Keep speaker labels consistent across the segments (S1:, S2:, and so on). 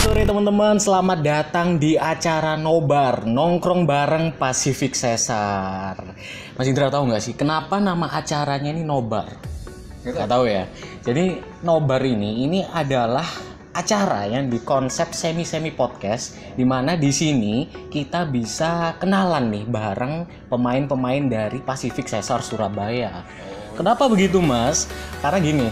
S1: sore teman-teman, selamat datang di acara Nobar, nongkrong bareng Pacific Caesar. Mas Indra tahu nggak sih kenapa nama acaranya ini Nobar? Nggak tahu ya. Jadi Nobar ini adalah acara yang dikonsep semi podcast, di mana di sini kita bisa kenalan nih bareng pemain-pemain dari Pacific Caesar Surabaya. Kenapa begitu Mas? Karena gini,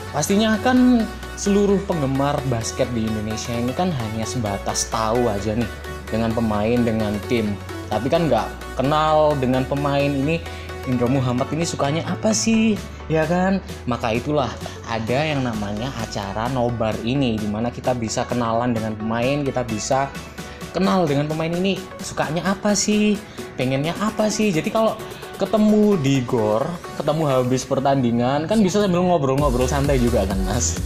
S1: pastinya kan seluruh penggemar basket di Indonesia ini kan hanya sebatas tahu aja nih dengan pemain, dengan tim, tapi kan nggak kenal dengan pemain ini. Indra Muhammad ini sukanya apa sih, ya kan? Maka itulah ada yang namanya acara Nobar ini, dimana kita bisa kenalan dengan pemain, kita bisa kenal dengan pemain ini sukanya apa sih, pengennya apa sih. Jadi kalau ketemu di GOR, ketemu habis pertandingan kan bisa sambil ngobrol-ngobrol santai juga kan Mas.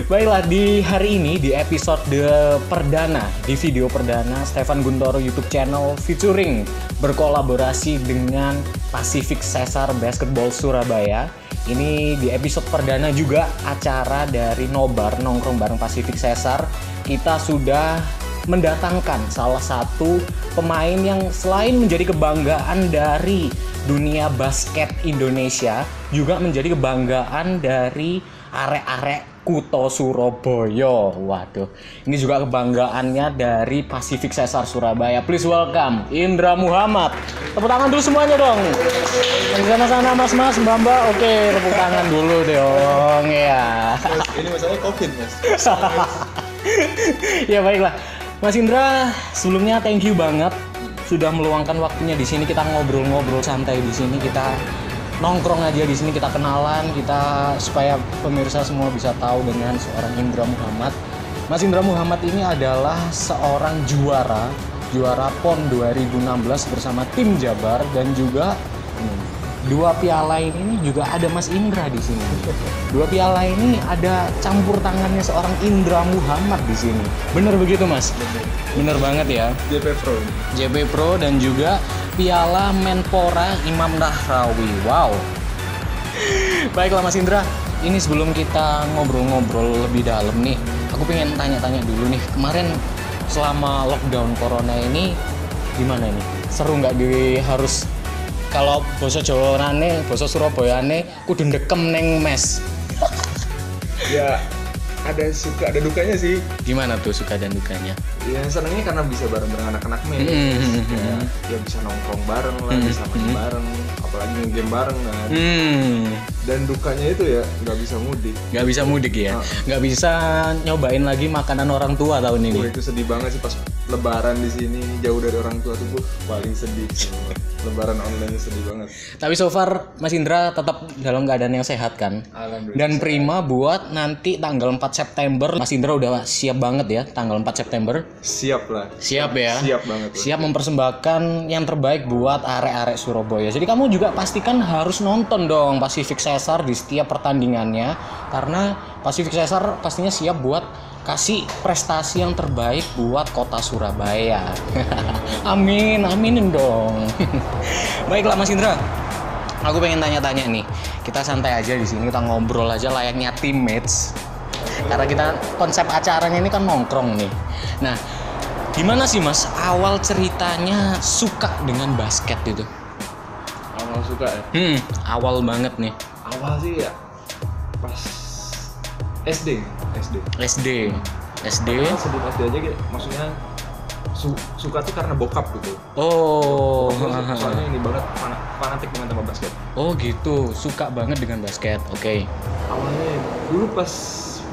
S1: Baiklah, di hari ini di episode perdana, di video perdana Stefan Guntoro YouTube channel featuring berkolaborasi dengan Pacific Caesar Basketball Surabaya. Ini di episode perdana juga acara dari Nobar, nongkrong bareng Pacific Caesar. Kita sudah mendatangkan salah satu pemain yang selain menjadi kebanggaan dari dunia basket Indonesia, juga menjadi kebanggaan dari arek-arek Kuto Surabaya. Waduh, ini juga kebanggaannya dari Pacific Caesar Surabaya. Please welcome Indra Muhammad. Tepuk tangan dulu semuanya dong. Di sana-sana mas-mas, mbak-mbak. Oke, tepuk tangan dulu dong ya.
S2: Ini masalahnya COVID mas.
S1: Ya baiklah, Mas Indra, sebelumnya thank you banget sudah meluangkan waktunya di sini. Kita ngobrol-ngobrol santai di sini, kita nongkrong aja di sini, kita kenalan, kita supaya pemirsa semua bisa tahu dengan seorang Indra Muhammad. Mas Indra Muhammad ini adalah seorang juara PON 2016 bersama tim Jabar, dan juga dua piala ini juga ada Mas Indra di sini. Dua piala ini ada campur tangannya seorang Indra Muhammad di sini. Bener begitu Mas? Bener banget ya. JP Pro dan juga Piala Menpora Imam Nahrawi. Wow. Baiklah Mas Indra, ini sebelum kita ngobrol-ngobrol lebih dalam nih, aku pengen tanya-tanya dulu nih. Kemarin selama lockdown corona ini gimana nih? Seru nggak harus, kalau basa Jawane, basa Surabayane kudu ndekem neng mes?
S2: Ya ada suka ada dukanya sih.
S1: Gimana tuh suka dan dukanya?
S2: Ya senangnya karena bisa bareng-bareng anak-anak mes. Ya bisa nongkrong bareng lah, bisa main bareng, apalagi game bareng kan. Dan dukanya itu ya nggak bisa mudik.
S1: Nggak bisa mudik ya? Nggak bisa nyobain lagi makanan orang tua tahun ini?
S2: Itu sedih banget sih pas Lebaran di sini jauh dari orang tua tuh paling sedih. Lebaran online sedih banget. Tapi
S1: so far Mas Indra tetap dalam keadaan yang sehat kan?
S2: Alhamdulillah.
S1: Dan prima buat nanti tanggal 4 September. Mas Indra udah siap banget ya tanggal 4 September?
S2: Siap lah.
S1: Siap ya?
S2: Siap banget.
S1: Siap mempersembahkan yang terbaik buat arek-arek Surabaya. Jadi kamu juga pastikan harus nonton dong Pacific Caesar di setiap pertandingannya, karena Pacific Caesar pastinya siap buat kasih prestasi yang terbaik buat kota Surabaya. Amin, aminin dong. Baiklah Mas Indra, aku pengen tanya-tanya nih. Kita santai aja di sini, kita ngobrol aja layaknya teammates. Karena kita konsep acaranya ini kan nongkrong nih. Nah, gimana sih Mas awal ceritanya suka dengan basket itu?
S2: Awal suka ya?
S1: Awal banget nih.
S2: Awal sih ya pas SD.
S1: SD.
S2: Sebelum SD aja gitu, maksudnya suka tuh karena bokap gitu.
S1: Oh.
S2: Soalnya ini banget fanatik dengan sama basket.
S1: Oh gitu, suka banget dengan basket. Oke.
S2: Awalnya dulu pas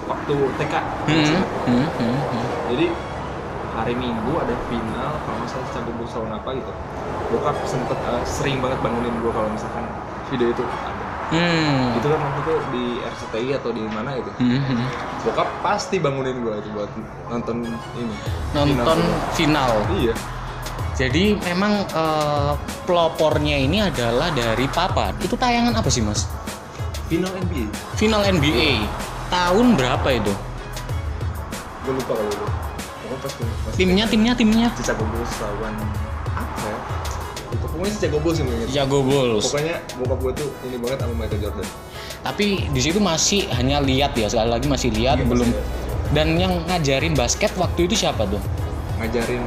S2: waktu TK. Jadi hari Minggu ada final, kalau nggak salah Campur Sawan apa gitu. Bokap sempet sering banget bangunin gua kalau misalkan video itu ada. Itu kan waktu itu di RCTI atau di mana gitu. Bokap pasti bangunin gue itu buat nonton ini.
S1: Nonton final.
S2: Iya.
S1: Jadi memang pelopornya ini adalah dari papa. Itu tayangan apa sih Mas?
S2: Final NBA.
S1: Final NBA. Tahun berapa itu?
S2: Gue lupa kalau itu.
S1: Timnya.
S2: Chicago Bulls lawan apa ya? Itu pokoknya Chicago Bulls ini.
S1: Chicago Bulls.
S2: Pokoknya bokap gue tuh ini banget sama Michael Jordan.
S1: Tapi di situ masih hanya lihat ya, sekali lagi masih lihat, belum Dan yang ngajarin basket waktu itu siapa tuh?
S2: Ngajarin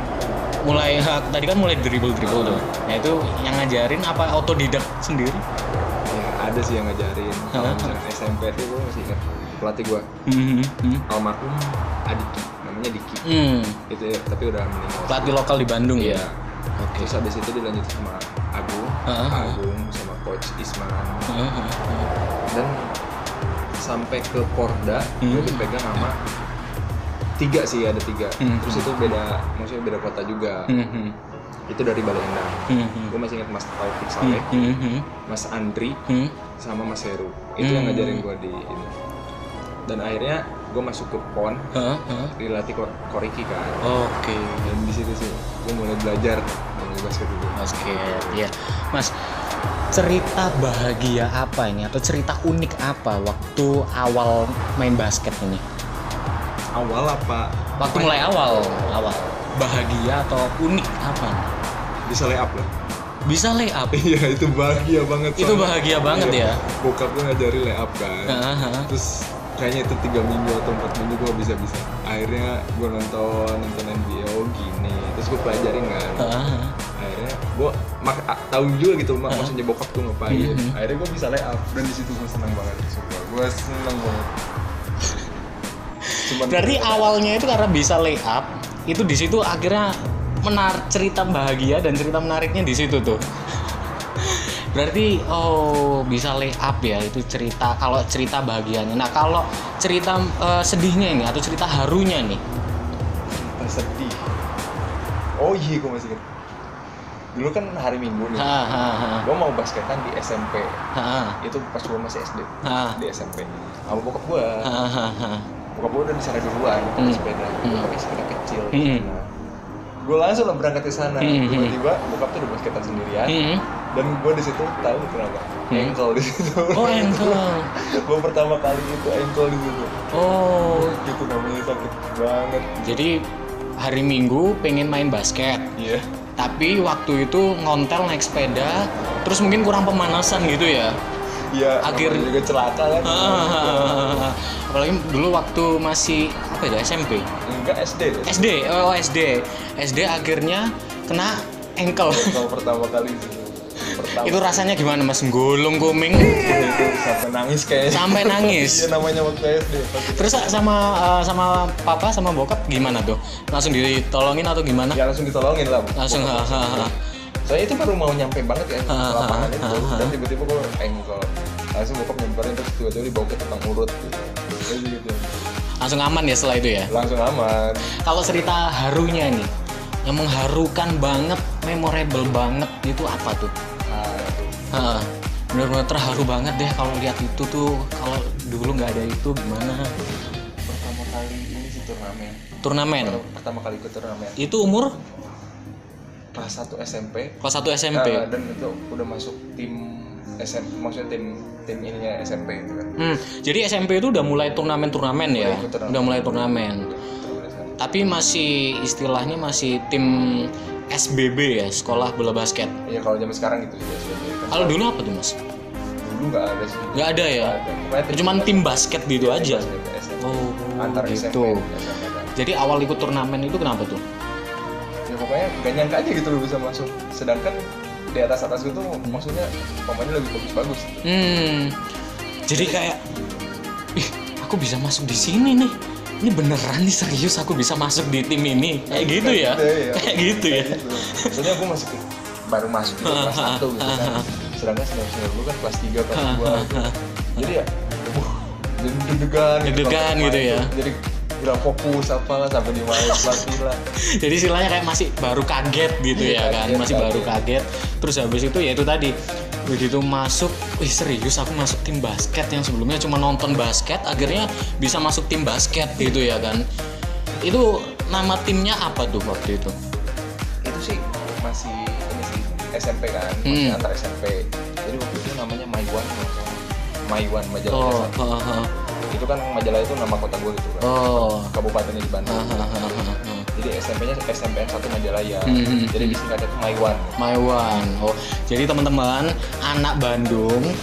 S1: Tadi kan mulai dribble tuh. Nah itu yang ngajarin apa otodidak sendiri?
S2: ya ada sih yang ngajarin. Kalau misalnya SMP tuh gue masih ingat pelatih gue almarhum Adiki, namanya Diki. Itu ya, tapi udah meninggal.
S1: Pelatih lokal di Bandung ya.
S2: Terus habis itu dilanjut sama Agung sama coach Isman. Dan sampai ke Porda gue dipegang sama tiga. Terus itu maksudnya beda kota juga. Itu dari Baleendah. Gue masih ingat Mas Taufik Saleh, Mas Andri, sama Mas Heru. Itu yang ngajarin gue di ini. Dan akhirnya gue masuk ke PON, dilatih Koriki kan.
S1: Oke.
S2: Dan di situ sih gue mulai belajar basket dulu.
S1: Basket, ya. Mas, cerita bahagia apa ini atau cerita unik apa waktu awal main basket ini?
S2: Awal apa?
S1: Waktu mulai awal. Bahagia atau unik apa?
S2: Bisa lay up lah.
S1: Bisa lay up.
S2: Iya, itu bahagia banget.
S1: Itu bahagia banget ya.
S2: Bokap gue ngajarin lay up kan. Terus kayaknya itu 3 minggu atau 4 minggu gue bisa. Akhirnya gue nonton NBA gini. Terus gue pelajarin kan. Akhirnya gue tahu juga gitu maksudnya bokap tuh ngapain. Akhirnya gue bisa lay up dan di situ gue senang banget. Gue senang banget.
S1: Berarti awalnya itu karena bisa lay up, itu di situ akhirnya cerita bahagia dan cerita menariknya di situ tuh. Berarti bisa lay up ya, itu cerita kalau cerita bahagianya. Nah kalau cerita sedihnya ini atau cerita harunya nih?
S2: Cerita sedih. Oh iya, gue masih ingat. Dulu kan hari Minggu nih, gue mau basketan di SMP. Itu pas gue masih SD, di SMP. Sama bokap gue. Bokap gue udah di sana duluan, pakai sepeda. Gue pakai sepeda kecil. Gue langsung lah berangkat ke sana. Tiba-tiba bokap tuh udah basketan sendirian. Dan gue di situ tahu kenapa? Ankle di situ.
S1: Oh, ankle.
S2: Gue pertama kali itu ankle di situ.
S1: Oh,
S2: itu namanya sakit banget.
S1: Jadi hari Minggu pengen main basket.
S2: Iya.
S1: Tapi waktu itu ngontel naik sepeda, terus mungkin kurang pemanasan gitu ya.
S2: Iya,
S1: akhirnya
S2: juga celaka kan.
S1: Apalagi dulu waktu masih apa ya, SMP?
S2: Enggak, SD.
S1: SD akhirnya kena ankle.
S2: Kalau pertama kali itu.
S1: Itu rasanya gimana Mas? Golong koming.
S2: Itu sampai nangis kayaknya.
S1: Sampai nangis.
S2: Iya, namanya waktu SD.
S1: Terus sama papa sama bokap gimana tuh? Langsung ditolongin atau gimana?
S2: Ya langsung ditolongin lah.
S1: Langsung.
S2: Saya itu baru mau nyampe banget ya lapangan itu dan tiba-tiba gue ankle. Langsung bokap nyamperin terus tiba-tiba dibawa ke tukang urut gitu. Langsung
S1: aman ya setelah itu ya?
S2: Langsung aman.
S1: Kalau cerita harunya nih, yang mengharukan banget, memorable banget itu apa tuh? Bener-bener terharu banget deh kalau lihat itu tuh. Kalau dulu nggak ada itu gimana?
S2: Pertama kali ini sih
S1: turnamen.
S2: Pertama kali ikut turnamen.
S1: Itu umur?
S2: Kelas 1 SMP.
S1: Kelas 1 SMP.
S2: Dan itu udah masuk tim SMP, maksudnya tim ininya SMP gitu kan.
S1: Jadi SMP itu udah mulai turnamen ya. Udah mulai turnamen. Tapi masih istilahnya masih tim SBB ya, sekolah bola basket.
S2: Iya, kalau zaman sekarang gitu juga SBB.
S1: Kalau dulu apa tuh Mas?
S2: Dulu nggak ada sih.
S1: Nggak ada ya. Cuman tim basket gitu aja.
S2: Oh, antar
S1: gitu.
S2: SMP.
S1: Jadi awal ikut turnamen itu kenapa tuh?
S2: Ya pokoknya gak nyangka aja gitu loh bisa masuk. Sedangkan di atas gitu maksudnya pemainnya lebih bagus.
S1: Jadi kayak, aku bisa masuk di sini nih. Ini beneran nih, serius aku bisa masuk di tim ini. Kayak gitu ya. Kayak gitu ya.
S2: Maksudnya aku baru masuk di kelas 1 gitu kan. Sedangkan senior dulu kan kelas 3, kelas 2 gitu. Jadi ya jadi deg-degan
S1: gitu ya.
S2: Jadi kira fokus apalah sampai dimain pelatih lah.
S1: Jadi istilahnya kayak masih baru kaget gitu ya kan, masih baru kaget. Terus habis itu ya itu tadi begitu masuk, serius aku masuk tim basket yang sebelumnya cuma nonton basket, akhirnya bisa masuk tim basket gitu ya kan. Itu nama timnya apa tuh waktu itu?
S2: Itu sih masih ini sih SMP kan, masih antar SMP. Jadi waktu itu namanya Maiwan majalah. Itu kan majalah itu nama kota gue gitu kan. Kabupatennya di Bandung. Jadi SMP-nya SMPN 1 Majalaya. Jadi disingkatnya itu Maiwan.
S1: Oh, jadi teman-teman anak Bandung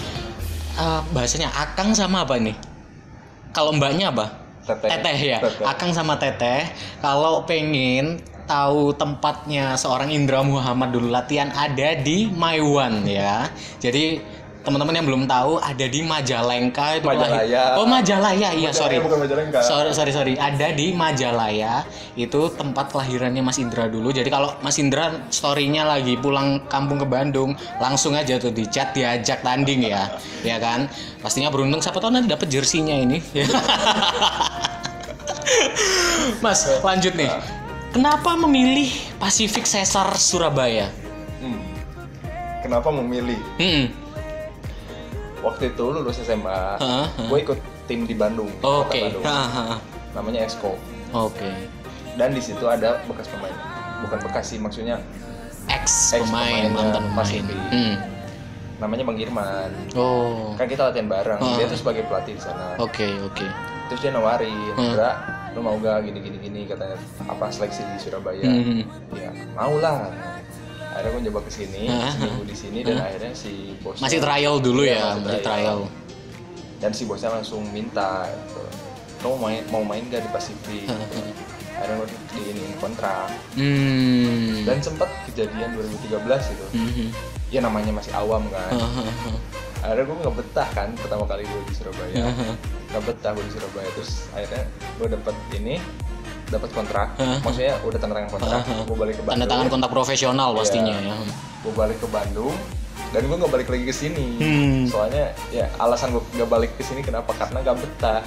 S1: bahasanya akang sama apa nih? Kalau mbaknya apa? Teteh ya.
S2: Teteh.
S1: Akang sama Teteh kalau pengen tahu tempatnya seorang Indra Muhammad dulu latihan ada di Maiwan ya. Jadi teman-teman yang belum tahu ada di Majalengka itu
S2: Majalaya.
S1: Oh Majalaya iya sorry.
S2: Bukan Majalengka.
S1: Sorry ada di Majalaya itu tempat kelahirannya Mas Indra dulu. Jadi kalau Mas Indra story-nya lagi pulang kampung ke Bandung langsung aja tuh di chat diajak tanding ya, ya kan? Pastinya beruntung siapa tahu nanti dapat jersinya ini. Mas lanjut nih. Kenapa memilih Pacific Cesar Surabaya?
S2: Kenapa memilih? Waktu itu lulus SMA, gue ikut tim di Bandung, Kota Bandung. Namanya Exco.
S1: Oke.
S2: Dan di situ ada bekas pemain, bukan bekas sih, maksudnya
S1: ex pemain mantan
S2: Pasifik. Namanya Bang Irman.
S1: Oh.
S2: Kan kita latihan bareng. Dia tuh sebagai pelatih di sana.
S1: Oke.
S2: Terus dia nawarin, Indra, lu mau gak gini katanya apa seleksi di Surabaya? Ya mau lah. Akhirnya gue coba kesini, seminggu di sini dan akhirnya si bosnya
S1: masih trial dulu ya, masih trial.
S2: Dan si bosnya langsung minta, gitu, kamu mau main gak di Pasifik? Akhirnya gue diinin kontrak. Dan sempat kejadian 2013 gitu. Ya namanya masih awam kan. Akhirnya gue nggak betah kan pertama kali gue di Surabaya. Nggak betah gue di Surabaya, terus akhirnya gue dapat kontrak, maksudnya udah tanda tangan kontrak, gue balik ke Bandung.
S1: Tanda tangan kontrak profesional pastinya ya.
S2: Gue balik ke Bandung dan gue nggak balik lagi ke sini. Soalnya ya alasan gue nggak balik ke sini kenapa? Karena nggak betah.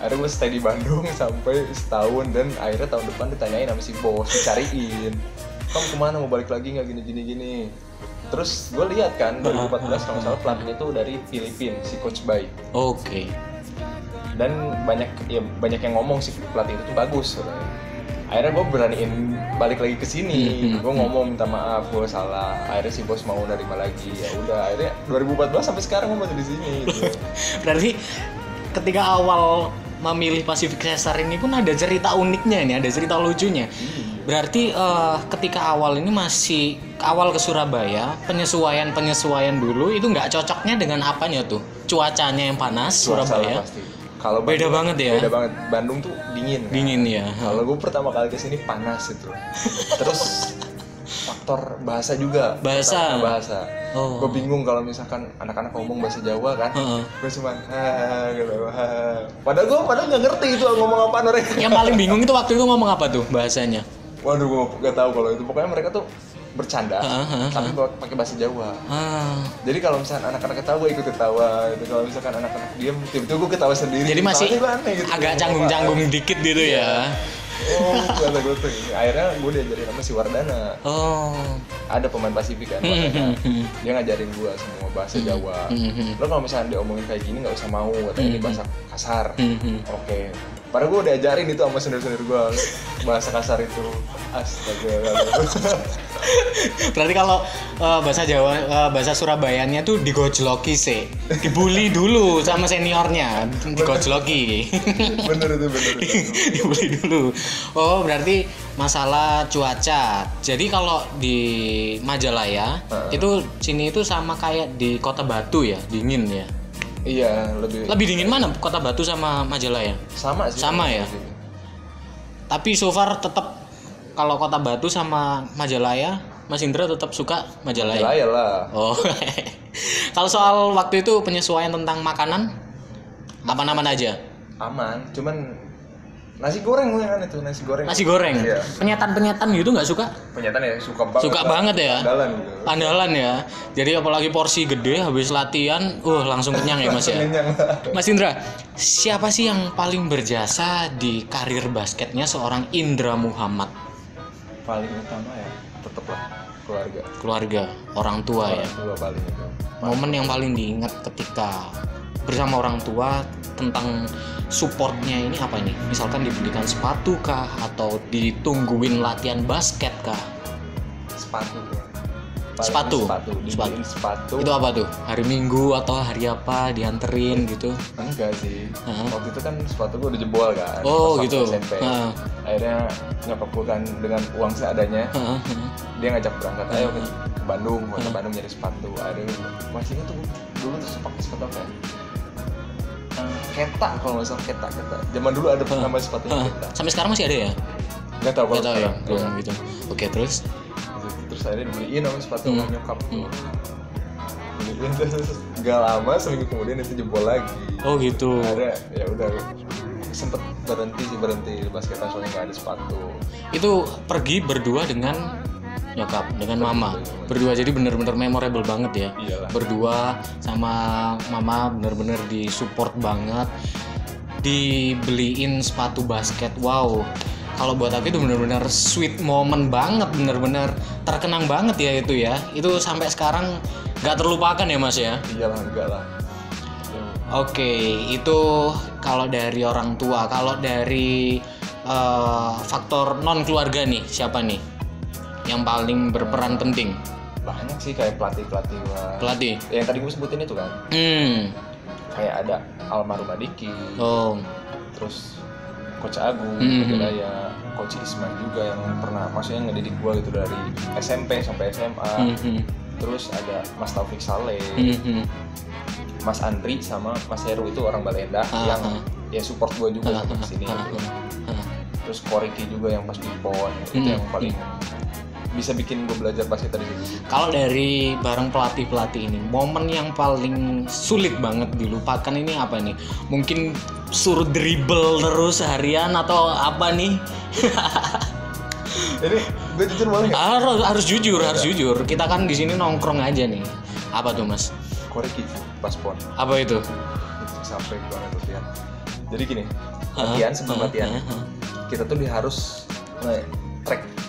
S2: Akhirnya gue stay di Bandung sampai setahun dan akhirnya tahun depan ditanyain sama si bos, dicariin, kamu kemana, mau balik lagi nggak gini. Terus gue lihat kan 2014 kalau nggak salah pelatihnya itu dari Filipina, si Coach Bay.
S1: Oke.
S2: Dan banyak yang ngomong sih pelatih itu tuh bagus. Akhirnya gue beraniin balik lagi ke sini. Gue ngomong minta maaf, gue salah. Akhirnya si bos mau nerima lagi. Ya udah, akhirnya 2014 sampai sekarang gue masih di sini. Gitu.
S1: Berarti ketika awal memilih Pacific Cesar ini pun ada cerita uniknya nih, ada cerita lucunya. Berarti ketika awal ini masih awal ke Surabaya, penyesuaian dulu itu nggak cocoknya dengan apanya tuh? Cuacanya yang panas Surabaya.
S2: Pasti. Kalau
S1: beda banget ya.
S2: Beda banget. Bandung tuh dingin. Kan?
S1: Dingin ya.
S2: Kalau gue pertama kali kesini panas itu. Terus faktor bahasa juga. Bahasa. Oh. Gue bingung kalau misalkan anak-anak ngomong bahasa Jawa kan. Gue cuma gitu. Padahal nggak ngerti itu ngomong apa mereka.
S1: Yang paling bingung itu waktu itu ngomong apa tuh bahasanya?
S2: Waduh, gue nggak tahu kalau itu. Pokoknya mereka tuh bercanda, tapi pakai bahasa Jawa. Jadi kalau misalkan anak-anak ketawa, gue ikut ketawa. Gitu. Kalau misalkan anak-anak diam, tiba-tiba gue ketawa sendiri.
S1: Jadi masih
S2: gitu.
S1: agak canggung-canggung dikit gitu ya.
S2: Kata gue tuh. Akhirnya gue diajarin sama si Wardana. Ada pemain Pasifik kan, dia ngajarin gue semua bahasa Jawa. Lo kalau misalkan diomongin kayak gini nggak usah mau, katanya ini bahasa kasar. Oke. Padahal gue udah ajarin itu sama senior-senior gue bahasa kasar itu. Astaga.
S1: Berarti kalau bahasa Jawa, bahasa Surabayanya tuh digojloki sih, dibully dulu sama seniornya, digojloki.
S2: Bener.
S1: Dibully dulu. Oh berarti masalah cuaca. Jadi kalau di Majalaya itu sini itu sama kayak di Kota Batu ya, dingin ya.
S2: Iya,
S1: lebih dingin mana Kota Batu sama Majalaya?
S2: Sama sih.
S1: Sama ya. Tapi so far tetap kalau Kota Batu sama Majalaya, Mas Indra tetap suka Majalaya.
S2: Majalaya lah.
S1: Oh. Kalau soal waktu itu penyesuaian tentang makanan, apa aja?
S2: Aman, cuman nasi goreng kan itu, nasi goreng.
S1: Nasi goreng. Iya. Penyetan gitu nggak suka?
S2: Penyetan ya suka banget.
S1: Suka banget ya.
S2: Andalan gitu.
S1: Andalan ya. Jadi apalagi porsi gede habis latihan, langsung kenyang ya Mas ya. Mas Indra, siapa sih yang paling berjasa di karir basketnya seorang Indra Muhammad?
S2: Paling utama ya, tetaplah
S1: keluarga, orang tua ya.
S2: Orang tua paling itu.
S1: Momen yang paling diingat ketika bersama orang tua tentang supportnya ini apa ini? Misalkan dibelikan sepatu kah atau ditungguin latihan basket kah? Sepatu. Itu apa tuh? Hari Minggu atau hari apa dianterin gitu?
S2: Enggak sih. Waktu itu kan sepatu gue udah jebol kan.
S1: Oh gitu.
S2: SMP. Akhirnya nyokap gue kan dengan uang seadanya. Dia ngajak berangkat, ayo ke Bandung, ke Bandung nyari sepatu. Akhirnya masih itu dulu tuh pakai sepatu apa? Keta kalau nggak salah, Keta. Zaman dulu ada nama sepatunya Keta.
S1: Sampai sekarang masih ada ya?
S2: Nggak tahu kalau
S1: Nggak tahu ya.
S2: sekarang.
S1: Gitu. Oke, terus
S2: Terus akhirnya dibeliin sama sepatu sama nyokap. Beliin terus nggak lama seminggu kemudian itu jebol lagi.
S1: oh gitu.
S2: Ada ya udah sempet berhenti basketan soalnya nggak ada sepatu.
S1: Itu pergi berdua dengan nyokap, dengan mama. Berdua, jadi bener-bener memorable banget ya.
S2: Iyalah.
S1: Berdua sama mama bener-bener disupport banget. Dibeliin sepatu basket. Wow. Kalau buat aku itu bener-bener sweet moment banget, bener-bener terkenang banget ya itu ya. Itu sampai sekarang nggak terlupakan ya Mas ya.
S2: Iyalah, enggak lah.
S1: Oke, itu kalau dari orang tua. Kalau dari faktor non keluarga nih, siapa nih yang paling berperan penting?
S2: Banyak sih, kayak pelatih gua.
S1: Pelatih.
S2: Yang tadi gue sebutin itu kan. Kayak ada almarhum Adiki.
S1: Oh.
S2: Terus Coach Agung, Coach Daya, Coach Isman juga yang pernah maksudnya ngedidik gua gitu dari SMP sampai SMA. Terus ada Mas Taufik Saleh, Mas Andri sama Mas Heru, itu orang Balenda yang ya support gua juga untuk kesini. Terus Koriki juga yang pas di PON, itu yang paling bisa bikin gue belajar basket dari situ.
S1: Kalau dari bareng pelatih ini, momen yang paling sulit banget dilupakan ini apa nih? Mungkin suruh dribble terus harian atau apa nih?
S2: Ini gue jujur banget.
S1: Harus jujur. Kita kan di sini nongkrong aja nih. Apa tuh Mas?
S2: Koriki pas PON.
S1: Apa itu?
S2: Sampai banget latihan. Jadi gini, sebelum latihan kita tuh harus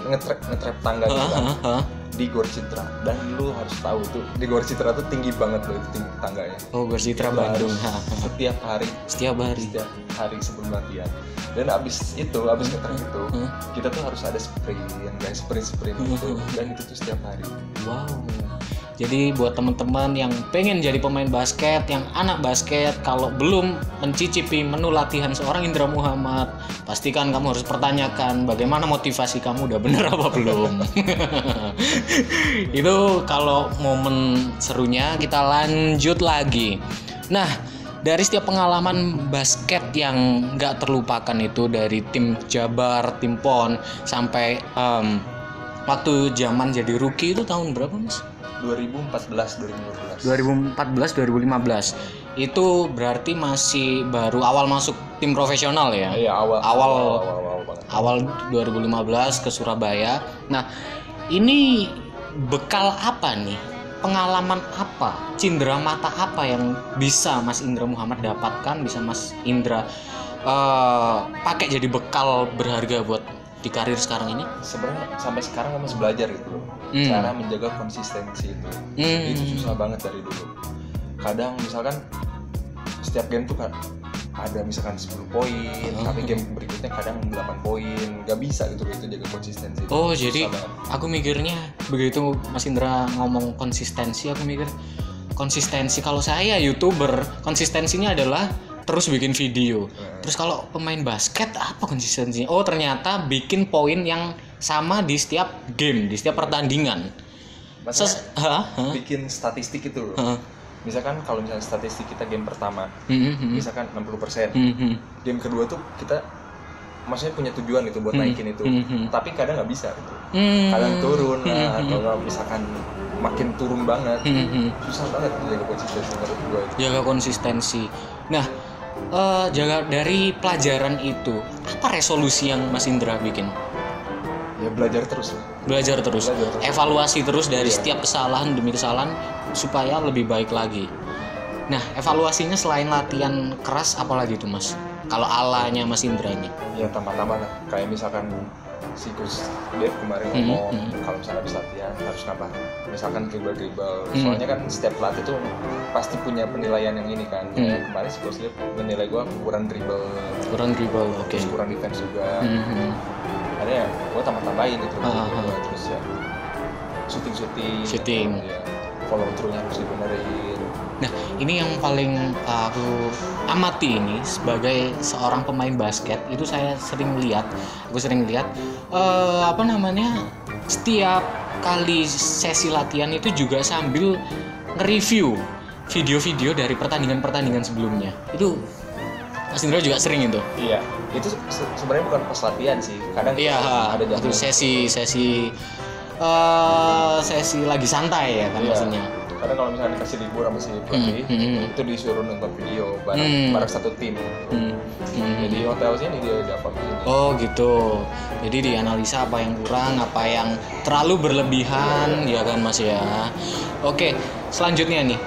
S2: nge-trap tangga gitu kan di Gor Citra, dan lu harus tahu tuh di Gor Citra tuh tinggi banget loh itu tinggi tangganya.
S1: Oh, Gor Citra Bandung.
S2: Setiap hari sebelum latihan. Dan abis nge-trap itu kita tuh harus ada sprint itu, dan itu tuh setiap hari.
S1: Wow. Jadi buat teman-teman yang pengen jadi pemain basket, yang anak basket, kalau belum mencicipi menu latihan seorang Indra Muhammad, pastikan kamu harus pertanyakan bagaimana motivasi kamu udah bener apa belum. Itu kalau momen serunya. Kita lanjut lagi. Nah, dari setiap pengalaman basket yang gak terlupakan itu, dari tim Jabar, tim PON, sampai waktu zaman jadi rookie itu tahun berapa Mas?
S2: 2014
S1: 2015 itu berarti masih baru awal masuk tim profesional ya?
S2: Iya,
S1: awal 2015 ke Surabaya. Nah, ini bekal apa nih? Pengalaman apa? Cindera mata apa yang bisa Mas Indra Muhammad dapatkan, bisa Mas Indra pakai jadi bekal berharga buat di karir sekarang ini?
S2: Sebenarnya sampai sekarang gue masih belajar gitu loh, cara menjaga konsistensi itu. Itu susah banget dari dulu. Kadang misalkan setiap game tuh kan ada misalkan 10 poin, tapi game berikutnya kadang 8 poin, gak bisa gitu loh itu jaga konsistensi.
S1: Oh, jadi aku mikirnya begitu Mas Indra ngomong konsistensi, aku mikir konsistensi kalau saya YouTuber, konsistensinya adalah terus bikin video. Terus kalau pemain basket apa konsistensinya? Oh, ternyata bikin poin yang sama di setiap game, di setiap pertandingan.
S2: Bikin statistik itu loh. Misalkan kalau misalnya statistik kita game pertama, misalkan 60%. Game kedua tuh kita maksudnya punya tujuan gitu buat naikin itu. Tapi kadang nggak bisa gitu. Kadang turun lah, atau nggak misalkan makin turun banget. Susah banget jaga konsistensi menurut gue.
S1: Jaga konsistensi. Nah, jaga dari pelajaran itu, apa resolusi yang Mas Indra bikin?
S2: Ya belajar terus.
S1: Evaluasi terus dari setiap kesalahan demi kesalahan supaya lebih baik lagi. Nah, evaluasinya selain latihan keras apalagi tuh Mas? Kalau alanya Mas Indra ini?
S2: Ya tambah-tambah lah. Kayak misalkan si Gus Dev kemarin ngomong kalau misalnya habis latihan harus nambah misalkan dribble. Soalnya kan setiap pelatih tuh pasti punya penilaian yang ini kan. Kemarin si Gus Dev menilai gue kurang dribble,
S1: oke.
S2: kurang defense juga. Ada ya, gue tambah-tambahin itu. Terus ya shooting. Ya, follow through-nya harus dibenerin.
S1: Nah, ini yang paling aku amati ini sebagai seorang pemain basket itu aku sering lihat setiap kali sesi latihan itu juga sambil nge-review video-video dari pertandingan sebelumnya. Itu Mas Indra juga sering itu.
S2: Iya, itu sebenarnya bukan pas latihan sih. Kadang
S1: Iya,
S2: ada
S1: itu sesi lagi santai ya kan maksudnya.
S2: Kadang kalau misalnya dikasih libur sama si pelatih, itu disuruh nonton video bareng satu tim. Jadi hotel sini dia dapat ini.
S1: Oh gitu. Jadi dianalisa apa yang kurang, apa yang terlalu berlebihan, ya kan Mas ya. Oke, selanjutnya nih.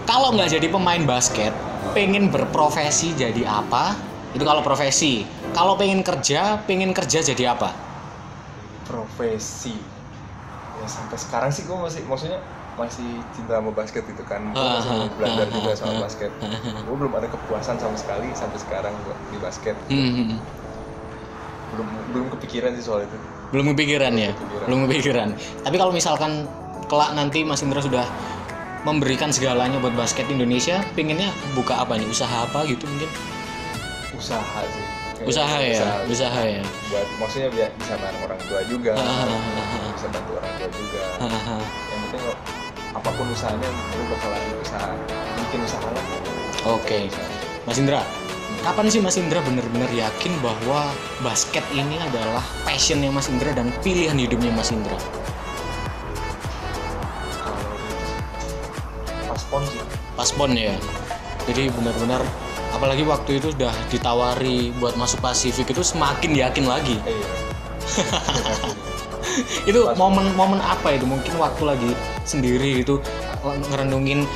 S1: Kalau nggak jadi pemain basket, pengen berprofesi jadi apa? Itu kalau profesi. Kalau pengen kerja jadi apa?
S2: Profesi. Ya sampai sekarang sih gue masih cinta sama basket gitu kan. Gue masih belajar juga sama basket. Gue belum ada kepuasan sama sekali sampai sekarang di basket. Belum kepikiran sih soal itu.
S1: Belum kepikiran. Tapi kalau misalkan kelak nanti Mas Indra sudah memberikan segalanya buat basket Indonesia, pengennya buka apa nih? Usaha apa gitu mungkin?
S2: Usaha sih.
S1: Usaha ya.
S2: Buat maksudnya bisa bareng orang tua juga. Bisa bantu orang tua juga. Yang penting apapun usahanya, lu bakalan bikin usaha lah.
S1: Oke. Mas Indra, kapan sih Mas Indra benar-benar yakin bahwa basket ini adalah passionnya Mas Indra dan pilihan hidupnya Mas Indra? Pas pon ya. Jadi benar-benar, apalagi waktu itu udah ditawari buat masuk Pasifik, itu semakin yakin lagi. Itu momen apa itu? Mungkin waktu lagi sendiri itu ngerendungin,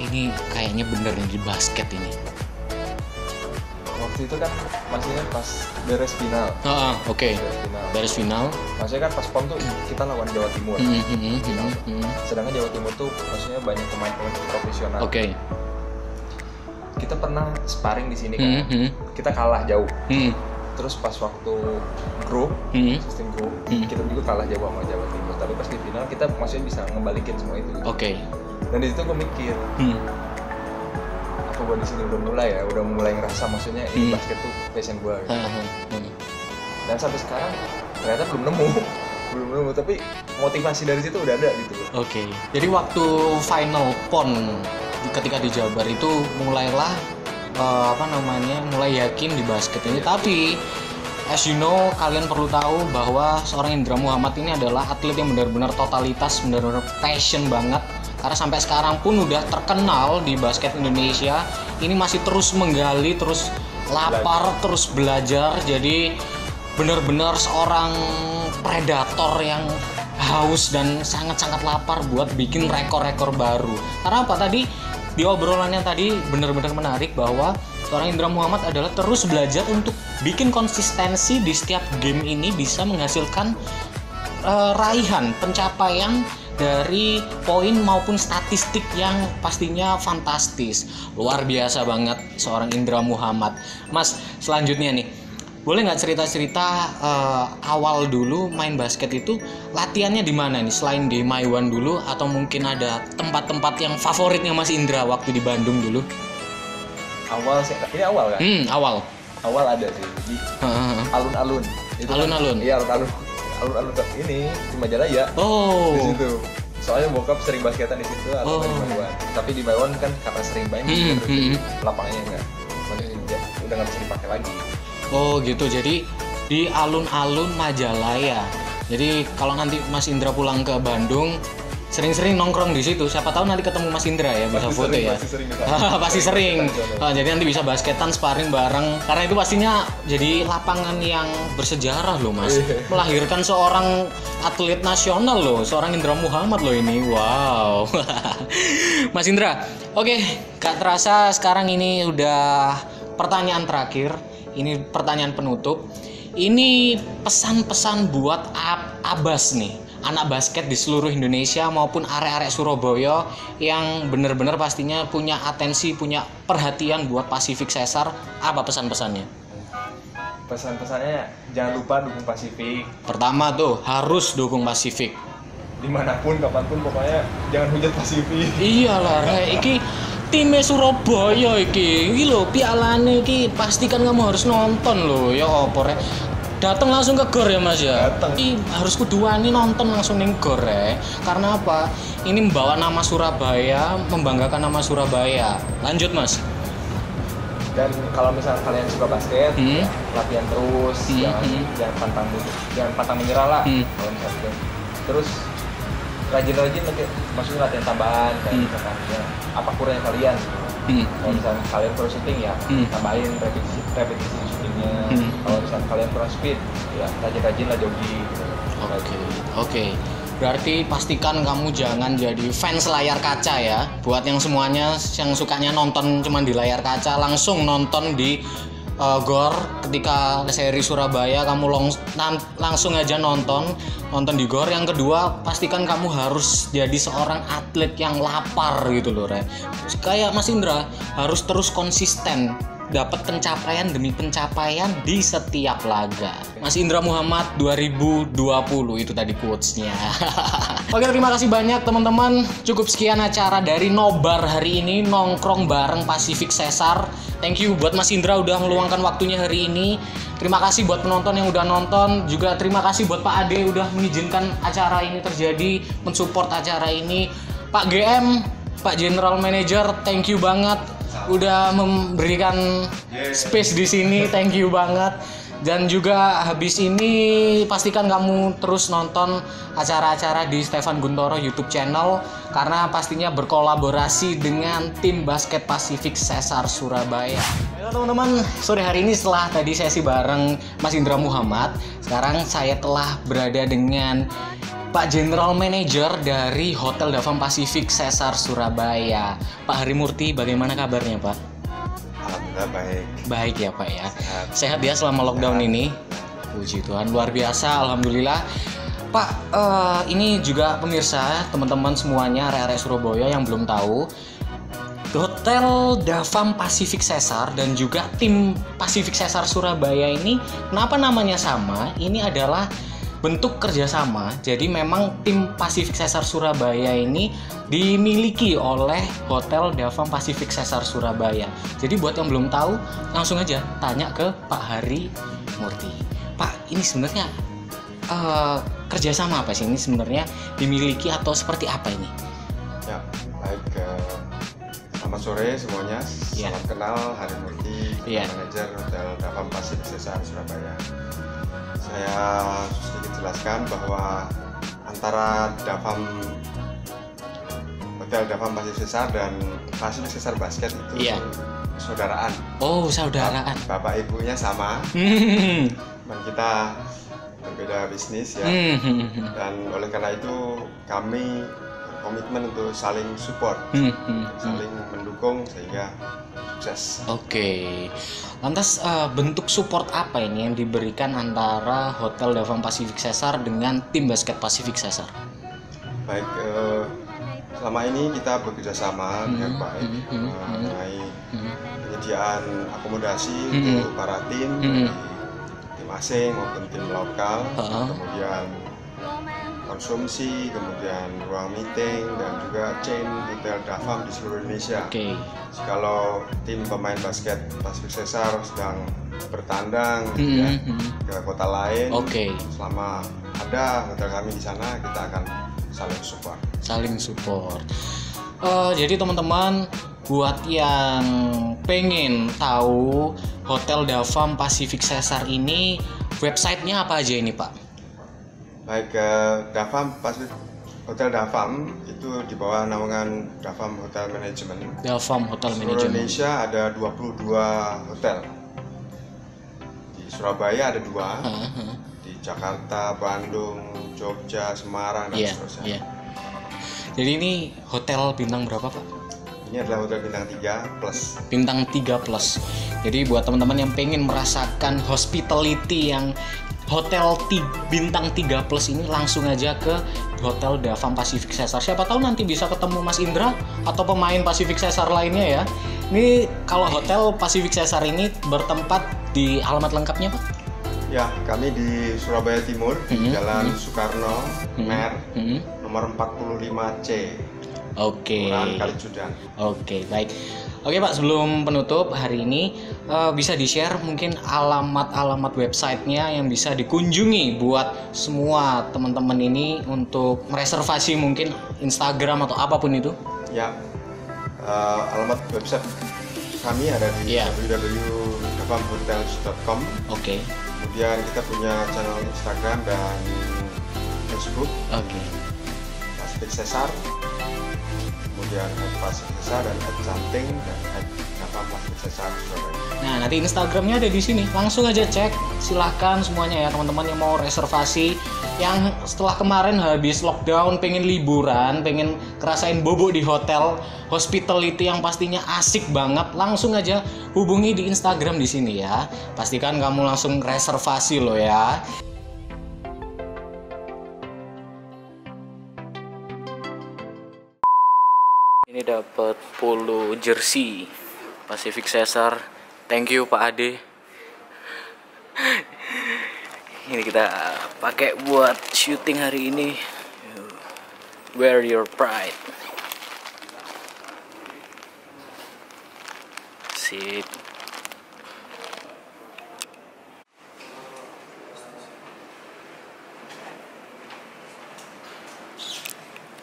S1: ini kayaknya bener nih di basket ini.
S2: Waktu itu kan maksudnya pas beres final.
S1: Oke. Beres final.
S2: Maksudnya kan pas PON tuh kita lawan Jawa Timur. Sedangkan Jawa Timur tuh maksudnya banyak pemain-pemain profesional.
S1: Oke.
S2: Kita pernah sparring di sini kan. Kita kalah jauh. Terus pas waktu grup, sistem grup, kita juga kalah jauh sama Jawa Timur. Tapi pas di final kita maksudnya bisa ngebalikin semua itu.
S1: Oke.
S2: Dan di situ gue mikir, apa gue di sini udah mulai ngerasa maksudnya ini basket tuh passion gue. Gitu. Dan sampai sekarang ternyata belum nemu, tapi motivasi dari situ udah ada gitu.
S1: Oke. Jadi waktu final PON ketika di Jabar itu mulailah mulai yakin di basket ini. Tapi as you know, kalian perlu tahu bahwa seorang Indra Muhammad ini adalah atlet yang benar-benar totalitas, benar-benar passion banget. Karena sampai sekarang pun udah terkenal di basket Indonesia. Ini masih terus menggali, terus lapar, terus belajar. Jadi benar-benar seorang predator yang haus dan sangat-sangat lapar buat bikin rekor-rekor baru. Karena apa tadi? Di obrolannya tadi benar-benar menarik bahwa seorang Indra Muhammad adalah terus belajar untuk bikin konsistensi di setiap game ini bisa menghasilkan raihan, pencapaian dari poin maupun statistik yang pastinya fantastis. Luar biasa banget seorang Indra Muhammad. Mas, selanjutnya nih, boleh nggak cerita-cerita awal dulu main basket itu latihannya di mana nih? Selain di Maiwan dulu, atau mungkin ada tempat-tempat yang favoritnya Mas Indra waktu di Bandung dulu?
S2: Awal sih, ini awal kan? Awal ada sih di alun-alun.
S1: Alun-alun?
S2: Iya, alun-alun ini di Majalaya.
S1: Oh.
S2: Di situ. Soalnya bokap sering basketan di situ atau di Maiwan. Tapi di Maiwan kan karena sering banyak lapangannya enggak. Udah nggak bisa dipakai lagi.
S1: Oh gitu, jadi di alun-alun Majalaya. Jadi kalau nanti Mas Indra pulang ke Bandung, sering-sering nongkrong di situ. Siapa tahu nanti ketemu Mas Indra ya, bisa foto ya. Pasti sering. Jadi nanti bisa basketan, sparring bareng. Karena itu pastinya jadi lapangan yang bersejarah loh Mas. Melahirkan seorang atlet nasional loh, seorang Indra Muhammad loh ini. Wow. Mas Indra, oke, gak terasa sekarang ini udah pertanyaan terakhir. Ini pertanyaan penutup. Ini pesan-pesan buat Abas nih, anak basket di seluruh Indonesia maupun arek-arek Surabaya yang benar-benar pastinya punya atensi, punya perhatian buat Pasifik Cesar. Apa pesan-pesannya?
S2: Pesan-pesannya jangan lupa dukung Pasifik.
S1: Pertama tuh harus dukung Pasifik.
S2: Dimanapun, kapanpun, pokoknya jangan hujat Pasifik.
S1: Iyalah, iki timnya Surabaya iki lho, pialane iki pastikan kamu harus nonton lho. Ya opo rek, datang langsung ke gor ya Mas ya. Ini harus kuduani nonton langsung ning gor ya. Karena apa? Ini membawa nama Surabaya, membanggakan nama Surabaya. Lanjut Mas.
S2: Dan kalau misalnya kalian suka basket, latihan terus, jangan pantang menyerah lah. Kalau misalnya terus rajin-rajin maksudnya latihan tambahan kayak misalkan ya, apa kurangnya kalian gitu. Kalau misalnya kalian kurang shooting ya tambahin repetisi shootingnya. Kalau misalnya kalian kurang speed ya rajin-rajin lah jogging gitu.
S1: Oke. Berarti pastikan kamu jangan jadi fans layar kaca ya. Buat yang semuanya yang sukanya nonton cuma di layar kaca, langsung nonton di GOR. Ketika seri Surabaya kamu langsung aja nonton di GOR. Yang kedua, pastikan kamu harus jadi seorang atlet yang lapar gitu loh, Re. Kayak Mas Indra harus terus konsisten dapat pencapaian demi pencapaian di setiap laga. Mas Indra Muhammad 2020 itu tadi quotes-nya. Oke, terima kasih banyak teman-teman. Cukup sekian acara dari Nobar hari ini, nongkrong bareng Pacific Cesar. Thank you buat Mas Indra udah meluangkan waktunya hari ini. Terima kasih buat penonton yang udah nonton. Juga terima kasih buat Pak Ade udah mengizinkan acara ini terjadi, mensupport acara ini. Pak GM, Pak General Manager, thank you banget udah memberikan space di sini, thank you banget. Dan juga habis ini pastikan kamu terus nonton acara-acara di Stefan Guntoro YouTube channel karena pastinya berkolaborasi dengan tim basket Pacific Cesar Surabaya. Halo teman-teman, sore hari ini setelah tadi sesi bareng Mas Indra Muhammad, sekarang saya telah berada dengan Pak General Manager dari Hotel Davam Pacific Cesar Surabaya, Pak Hari Murti. Bagaimana kabarnya, Pak?
S3: Alhamdulillah baik.
S1: Baik ya, Pak ya. Sehat ya selama lockdown ini. Puji Tuhan, luar biasa, alhamdulillah. Pak, ini juga pemirsa, teman-teman semuanya, area-area Surabaya yang belum tahu, Hotel Davam Pacific Cesar dan juga tim Pacific Cesar Surabaya ini kenapa namanya sama? Ini adalah bentuk kerjasama. Jadi memang tim Pacific Cesar Surabaya ini dimiliki oleh Hotel Davam Pacific Cesar Surabaya. Jadi buat yang belum tahu, langsung aja tanya ke Pak Hari Murti. Pak, ini sebenarnya kerjasama apa sih ini sebenarnya dimiliki atau seperti apa ini?
S3: Ya, baik. Selamat sore semuanya. Salam kenal, Hari Murti, manajer Hotel Davam Pacific Cesar Surabaya. Saya sedikit jelaskan bahwa antara Hotel Davam Pacific Cesar dan Pacific Cesar Basket itu saudaraan.
S1: Oh, saudaraan.
S3: Bapak ibunya sama. Dan kita berbeda bisnis ya. Dan oleh karena itu kami komitmen untuk saling support, saling mendukung sehingga sukses.
S1: Oke. Lantas bentuk support apa ini yang diberikan antara Hotel Davam Pacific Cesar dengan tim basket Pacific Cesar?
S3: Baik, selama ini kita bekerja sama dengan baik mengenai penyediaan akomodasi untuk para tim, tim asing maupun tim lokal, kemudian konsumsi, kemudian ruang meeting dan juga chain Hotel Davam di seluruh Indonesia. Kalau tim pemain basket Pacific Cesar sedang bertandang ke kota lain, selama ada hotel kami di sana, kita akan saling support.
S1: Jadi teman-teman, buat yang pengen tahu Hotel Davam Pacific Cesar ini, websitenya apa aja ini, Pak?
S3: Baik, Hotel Davam itu di bawah naungan Davam Hotel Management.
S1: Davam Hotel Management.
S3: Di Indonesia ada 22 hotel. Di Surabaya ada 2, di Jakarta, Bandung, Jogja, Semarang dan seterusnya.
S1: Jadi ini hotel bintang berapa, Pak?
S3: Ini adalah hotel bintang 3 plus.
S1: Bintang 3 plus. Jadi buat teman-teman yang pengen merasakan hospitality yang hotel bintang 3 plus ini, langsung aja ke Hotel Davam Pacific Cesar. Siapa tahu nanti bisa ketemu Mas Indra atau pemain Pacific Cesar lainnya ya. Ini kalau Hotel Pacific Cesar ini bertempat di alamat lengkapnya, Pak?
S3: Ya, kami di Surabaya Timur, Jalan Soekarno, Mer, nomor 45C. Kelurahan Kalijudan. Baik.
S1: Oke Pak, sebelum penutup hari ini bisa di-share mungkin alamat websitenya yang bisa dikunjungi buat semua teman-teman ini untuk mereservasi mungkin Instagram atau apapun itu.
S3: Ya, alamat website kami ada di
S1: Iya.
S3: www.kebamhotels.com.
S1: Oke.
S3: Kemudian kita punya channel Instagram dan Facebook
S1: Oke.
S3: Pacific Cesar. Kemudian @Pacific Cesar dan @canting dan @Pacific Cesar Surabaya.
S1: Nah, nanti Instagramnya ada di sini. Langsung aja cek. Silahkan semuanya ya teman-teman yang mau reservasi. Yang setelah kemarin habis lockdown, pengen liburan, pengen kerasain bobo di hotel, hospitality yang pastinya asik banget. Langsung aja hubungi di Instagram di sini ya. Pastikan kamu langsung reservasi loh ya. Ini dapat polo jersey Pacific Cesar. Thank you Pak Ade. Ini kita pakai buat syuting hari ini. Wear your pride. Sip.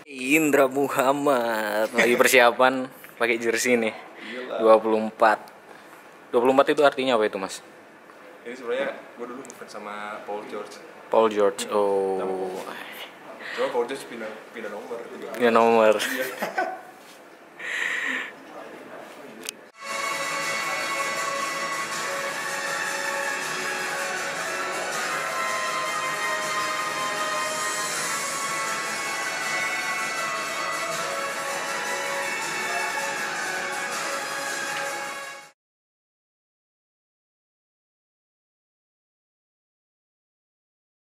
S1: Indra Muhammad lagi persiapan pakai jersey nih. 24 itu artinya apa itu, Mas?
S2: Ini sebenarnya gue dulu ngefans sama Paul George.
S1: Paul George. Oh.
S2: Coba Paul George pindah nomor.
S1: Ya nomor.
S2: Iya.